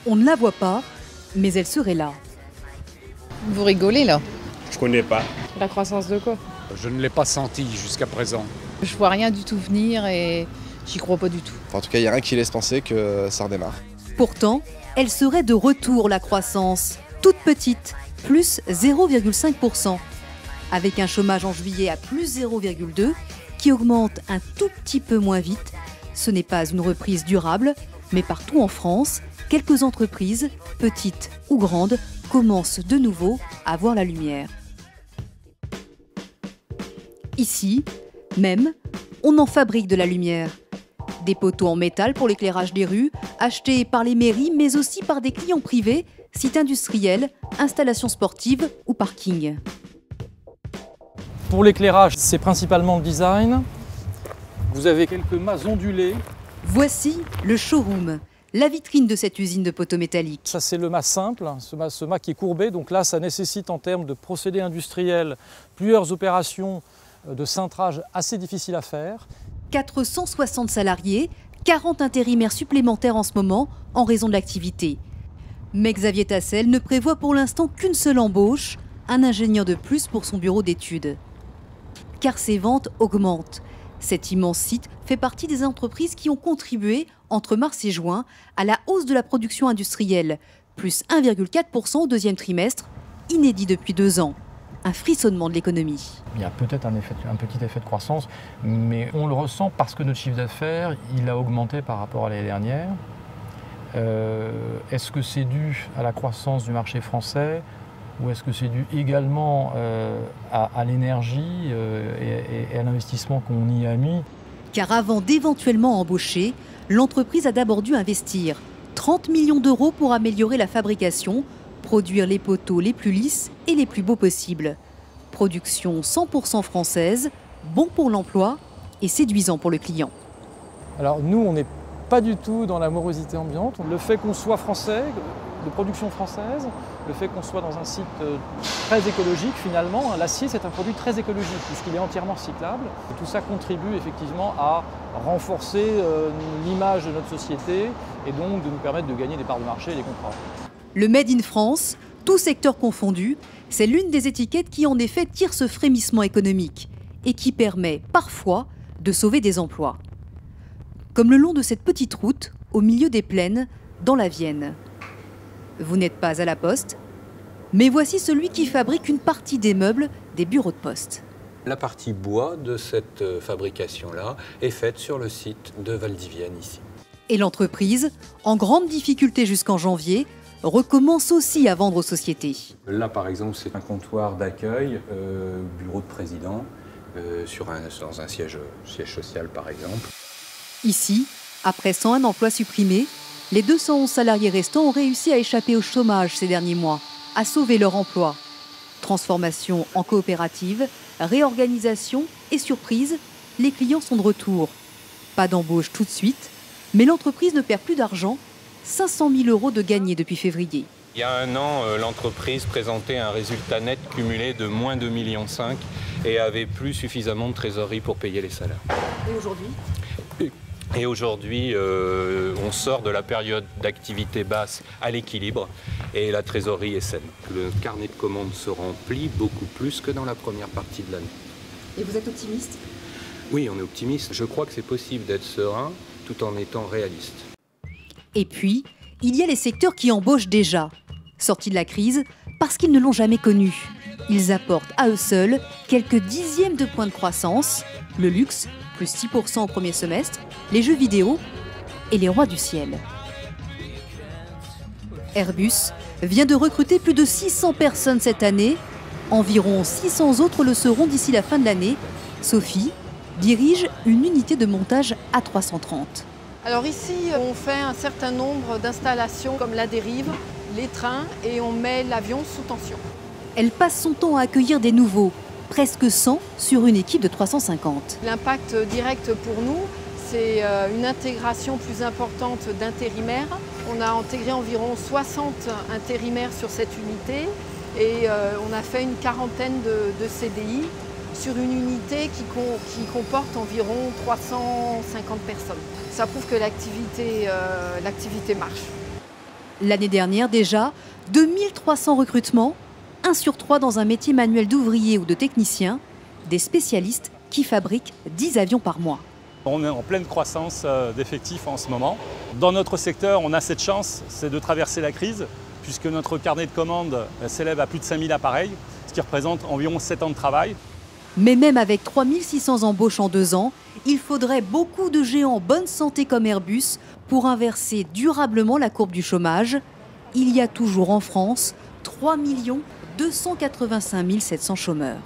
On ne la voit pas, mais elle serait là. Vous rigolez là? Je connais pas. La croissance de quoi? Je ne l'ai pas senti jusqu'à présent. Je vois rien du tout venir et j'y crois pas du tout. En tout cas, il n'y a rien qui laisse penser que ça redémarre. Pourtant, elle serait de retour, la croissance. Toute petite, plus 0,5%. Avec un chômage en juillet à plus 0,2, qui augmente un tout petit peu moins vite. Ce n'est pas une reprise durable, mais partout en France, quelques entreprises, petites ou grandes, commencent de nouveau à voir la lumière. Ici, même, on en fabrique de la lumière. Des poteaux en métal pour l'éclairage des rues, achetés par les mairies, mais aussi par des clients privés, sites industriels, installations sportives ou parkings. Pour l'éclairage, c'est principalement le design. Vous avez quelques mâts ondulés. Voici le showroom, la vitrine de cette usine de poteaux métalliques. Ça, c'est le mât simple, ce mât qui est courbé. Donc là, ça nécessite en termes de procédés industriels plusieurs opérations de cintrage assez difficiles à faire. 460 salariés, 40 intérimaires supplémentaires en ce moment en raison de l'activité. Mais Xavier Tassel ne prévoit pour l'instant qu'une seule embauche, un ingénieur de plus pour son bureau d'études. Car ses ventes augmentent. Cet immense site fait partie des entreprises qui ont contribué, entre mars et juin, à la hausse de la production industrielle, plus 1,4% au deuxième trimestre, inédit depuis 2 ans. Un frissonnement de l'économie. Il y a peut-être un petit effet de croissance, mais on le ressent parce que notre chiffre d'affaires, il a augmenté par rapport à l'année dernière. Est-ce que c'est dû à la croissance du marché français ou est-ce que c'est dû également à l'énergie et à l'investissement qu'on y a mis? Car avant d'éventuellement embaucher, l'entreprise a d'abord dû investir 30 millions d'euros pour améliorer la fabrication, produire les poteaux les plus lisses et les plus beaux possibles. Production 100% française, bon pour l'emploi et séduisant pour le client. Alors nous, on n'est pas du tout dans la morosité ambiante. Le fait qu'on soit français, de production française, le fait qu'on soit dans un site très écologique finalement, l'acier c'est un produit très écologique puisqu'il est entièrement recyclable. Et tout ça contribue effectivement à renforcer l'image de notre société et donc de nous permettre de gagner des parts de marché et des contrats. Le Made in France, tout secteur confondu, c'est l'une des étiquettes qui en effet tire ce frémissement économique et qui permet parfois de sauver des emplois. Comme le long de cette petite route, au milieu des plaines, dans la Vienne. Vous n'êtes pas à la poste, mais voici celui qui fabrique une partie des meubles des bureaux de poste. La partie bois de cette fabrication-là est faite sur le site de Valdivienne ici. Et l'entreprise, en grande difficulté jusqu'en janvier, recommence aussi à vendre aux sociétés. Là, par exemple, c'est un comptoir d'accueil, bureau de président, dans un siège social, par exemple. Ici, après 101 emplois supprimés, les 211 salariés restants ont réussi à échapper au chômage ces derniers mois, à sauver leur emploi. Transformation en coopérative, réorganisation et surprise, les clients sont de retour. Pas d'embauche tout de suite, mais l'entreprise ne perd plus d'argent. 500 000 € de gagnés depuis février. Il y a 1 an, l'entreprise présentait un résultat net cumulé de moins 2,5 millions et avait plus suffisamment de trésorerie pour payer les salaires. Et aujourd'hui ? Et aujourd'hui, on sort de la période d'activité basse à l'équilibre et la trésorerie est saine. Le carnet de commandes se remplit beaucoup plus que dans la première partie de l'année. Et vous êtes optimiste ? Oui, on est optimiste. Je crois que c'est possible d'être serein tout en étant réaliste. Et puis, il y a les secteurs qui embauchent déjà, sortis de la crise, parce qu'ils ne l'ont jamais connue. Ils apportent à eux seuls quelques dixièmes de points de croissance, le luxe, plus 6% au premier semestre, les jeux vidéo et les rois du ciel. Airbus vient de recruter plus de 600 personnes cette année. Environ 600 autres le seront d'ici la fin de l'année. Sophie dirige une unité de montage A330. Alors ici, on fait un certain nombre d'installations comme la dérive, les trains et on met l'avion sous tension. Elle passe son temps à accueillir des nouveaux, presque 100 sur une équipe de 350. L'impact direct pour nous, c'est une intégration plus importante d'intérimaires. On a intégré environ 60 intérimaires sur cette unité et on a fait une quarantaine de CDI sur une unité qui comporte environ 350 personnes. Ça prouve que l'activité marche. L'année dernière déjà, 2300 recrutements, 1 sur 3 dans un métier manuel d'ouvrier ou de technicien, des spécialistes qui fabriquent 10 avions par mois. On est en pleine croissance d'effectifs en ce moment. Dans notre secteur, on a cette chance, c'est de traverser la crise, puisque notre carnet de commandes s'élève à plus de 5000 appareils, ce qui représente environ 7 ans de travail. Mais même avec 3600 embauches en 2 ans, il faudrait beaucoup de géants en bonne santé comme Airbus pour inverser durablement la courbe du chômage. Il y a toujours en France 3 285 700 chômeurs.